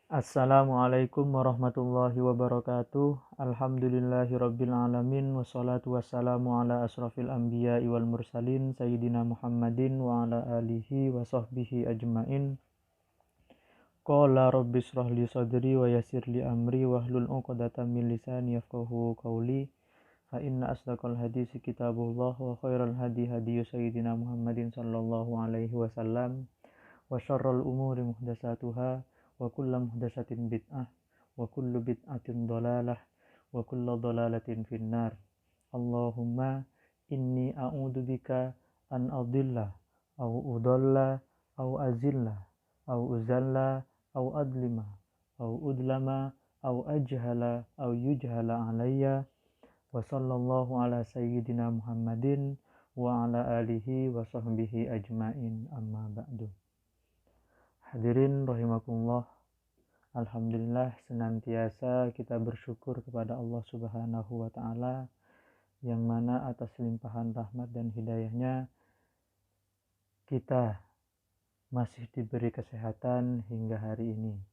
Assalamualaikum warahmatullahi wabarakatuh. Alhamdulillahirabbil alamin wassalatu wassalamu ala asrofil anbiya'i wal mursalin sayyidina Muhammadin wa ala alihi wa sahbihi ajmain. Qala rabbi shrah li sadri wa yassir li amri wahlul 'uqdatam min lisani yafqahu qawli. Fa inna asdaqal hadisi kitabullah wa khairal hadi hadi sayyidina Muhammadin sallallahu alaihi wasallam. Wa syarrul umuri muhdatsatuha wa kullu muhdatsatin bid'ah wa kullu bid'atin dhalalah wa kullu dhalalatin finnar. Allahumma inni a'udzubika an adilla au udalla au azilla au uzalla au adlima au udlama au ajhala au yujhala alayya. Wa sallallahu ala sayyidina Muhammadin wa ala alihi wa sahbihi ajmain, amma ba'du. Hadirin rahimakumullah, alhamdulillah senantiasa kita bersyukur kepada Allah Subhanahu wa taala yang mana atas limpahan rahmat dan hidayahnya kita masih diberi kesehatan hingga hari ini.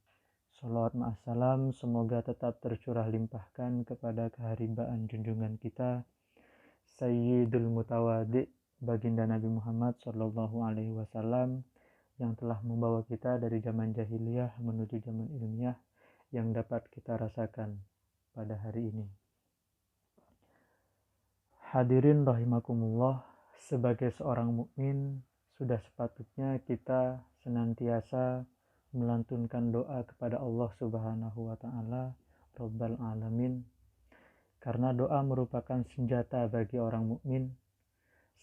Shalawat ma'assalam semoga tetap tercurah limpahkan kepada keharibaan junjungan kita Sayyidul Mutawadi baginda Nabi Muhammad sallallahu alaihi wasallam yang telah membawa kita dari zaman jahiliyah menuju zaman ilmiah yang dapat kita rasakan pada hari ini. Hadirin rahimakumullah, sebagai seorang mukmin sudah sepatutnya kita senantiasa melantunkan doa kepada Allah Subhanahu wa taala Rabbal alamin, karena doa merupakan senjata bagi orang mukmin.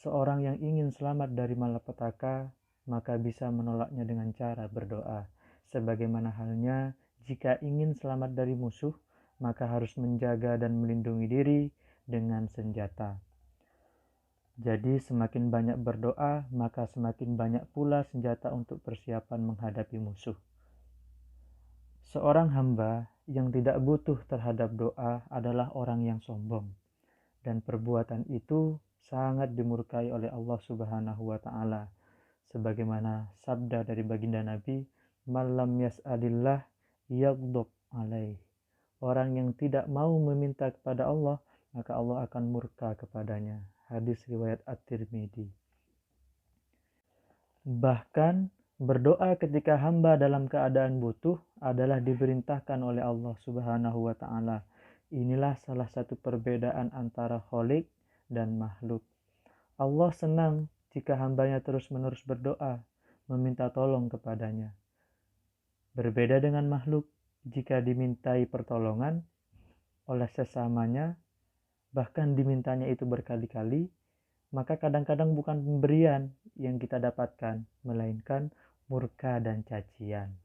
Seorang yang ingin selamat dari malapetaka maka bisa menolaknya dengan cara berdoa. Sebagaimana halnya jika ingin selamat dari musuh, maka harus menjaga dan melindungi diri dengan senjata. Jadi semakin banyak berdoa, maka semakin banyak pula senjata untuk persiapan menghadapi musuh. Seorang hamba yang tidak butuh terhadap doa adalah orang yang sombong, dan perbuatan itu sangat dimurkai oleh Allah Subhanahu wa taala. Sebagaimana sabda dari baginda Nabi, malam yas'alillah yaghdab alaih. Orang yang tidak mau meminta kepada Allah, maka Allah akan murka kepadanya. Hadis riwayat At-Tirmidzi. Bahkan berdoa ketika hamba dalam keadaan butuh adalah diperintahkan oleh Allah Subhanahu wa taala. Inilah salah satu perbedaan antara Khalik dan makhluk. Allah senang jika hambanya terus-menerus berdoa, meminta tolong kepadanya. Berbeda dengan makhluk, jika dimintai pertolongan oleh sesamanya, bahkan dimintanya itu berkali-kali, maka kadang-kadang bukan pemberian yang kita dapatkan, melainkan murka dan cacian.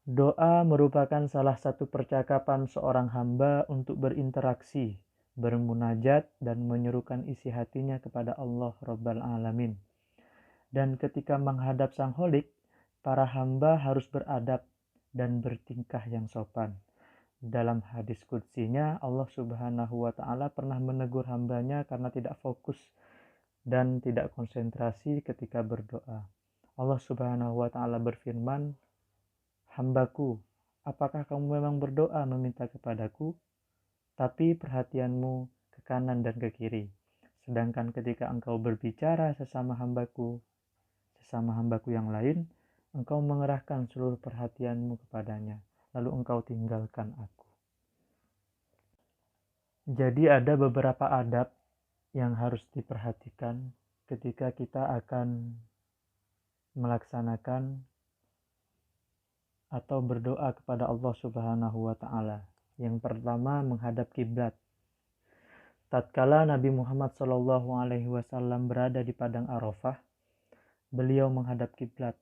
Doa merupakan salah satu percakapan seorang hamba untuk berinteraksi, bermunajat dan menyerukan isi hatinya kepada Allah Rabbal Alamin. Dan ketika menghadap Sang Kholik, para hamba harus beradab dan bertingkah yang sopan. Dalam hadis qudsinya, Allah Subhanahu wa taala pernah menegur hambanya karena tidak fokus dan tidak konsentrasi ketika berdoa. Allah Subhanahu wa taala berfirman, "Hambaku, apakah kamu memang berdoa meminta kepadaku? Tapi perhatianmu ke kanan dan ke kiri. Sedangkan ketika engkau berbicara sesama hambaku yang lain, engkau mengerahkan seluruh perhatianmu kepadanya, lalu engkau tinggalkan aku." Jadi ada beberapa adab yang harus diperhatikan ketika kita akan melaksanakan atau berdoa kepada Allah Subhanahu wa taala. Yang pertama, menghadap kiblat. Tatkala Nabi Muhammad sallallahu alaihi wasallam berada di padang Arafah, beliau menghadap kiblat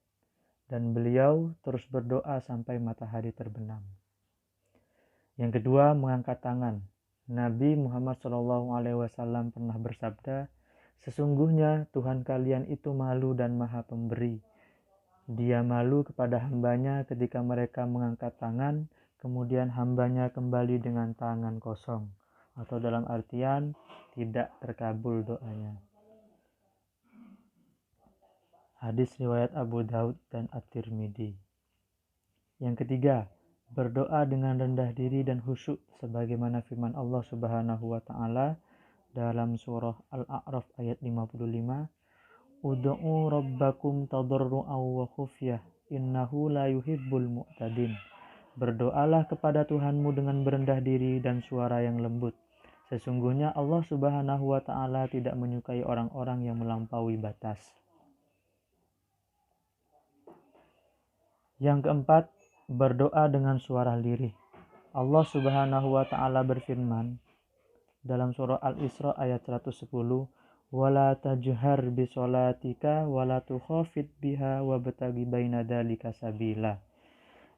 dan beliau terus berdoa sampai matahari terbenam. Yang kedua, mengangkat tangan. Nabi Muhammad sallallahu alaihi wasallam pernah bersabda, "Sesungguhnya Tuhan kalian itu malu dan Maha Pemberi. Dia malu kepada hambanya ketika mereka mengangkat tangan, kemudian hambanya kembali dengan tangan kosong, atau dalam artian tidak terkabul doanya." Hadis riwayat Abu Daud dan At-Tirmidzi. Yang ketiga, berdoa dengan rendah diri dan khusyuk sebagaimana firman Allah Subhanahu wa taala dalam surah Al-A'raf ayat 55, Ud'u rabbakum tadarru'aw wa khufyah innahu la yuhibbul mu'tadin. Berdoalah kepada Tuhanmu dengan berendah diri dan suara yang lembut. Sesungguhnya Allah Subhanahu wa taala tidak menyukai orang-orang yang melampaui batas. Yang keempat, berdoa dengan suara lirih. Allah Subhanahu wa taala berfirman dalam surah Al-Isra ayat 110, "Wala tajhar bisolatika wala tukhafid biha wabtaghi baina dzalika sabila."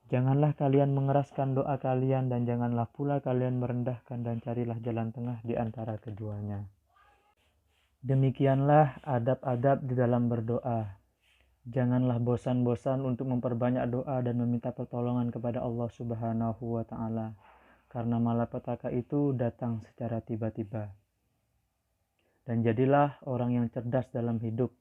Janganlah kalian mengeraskan doa kalian dan janganlah pula kalian merendahkan dan carilah jalan tengah di antara keduanya. Demikianlah adab-adab di dalam berdoa. Janganlah bosan-bosan untuk memperbanyak doa dan meminta pertolongan kepada Allah Subhanahu wa taala, karena malapetaka itu datang secara tiba-tiba. Dan jadilah orang yang cerdas dalam hidup,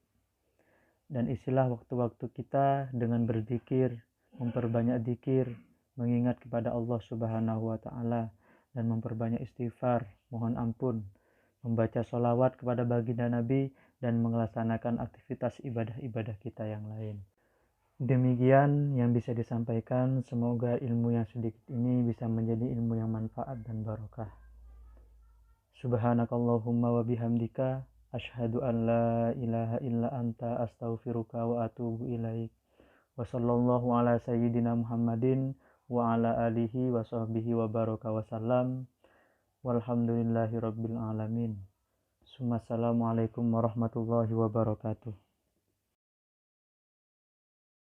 dan isilah waktu-waktu kita dengan berzikir, memperbanyak zikir, mengingat kepada Allah Subhanahu wa taala, dan memperbanyak istighfar, mohon ampun, membaca sholawat kepada baginda Nabi, dan melaksanakan aktivitas ibadah-ibadah kita yang lain. Demikian yang bisa disampaikan. Semoga ilmu yang sedikit ini bisa menjadi ilmu yang manfaat dan barokah. Subhanakallahumma wa bihamdika asyhadu an la ilaha illa anta astaghfiruka wa atubu ilaik. Wa sallallahu ala sayyidina Muhammadin wa ala alihi wa sahbihi wa baraka wa sallam. Walhamdulillahi rabbil alamin. Assalamualaikum warahmatullahi wabarakatuh.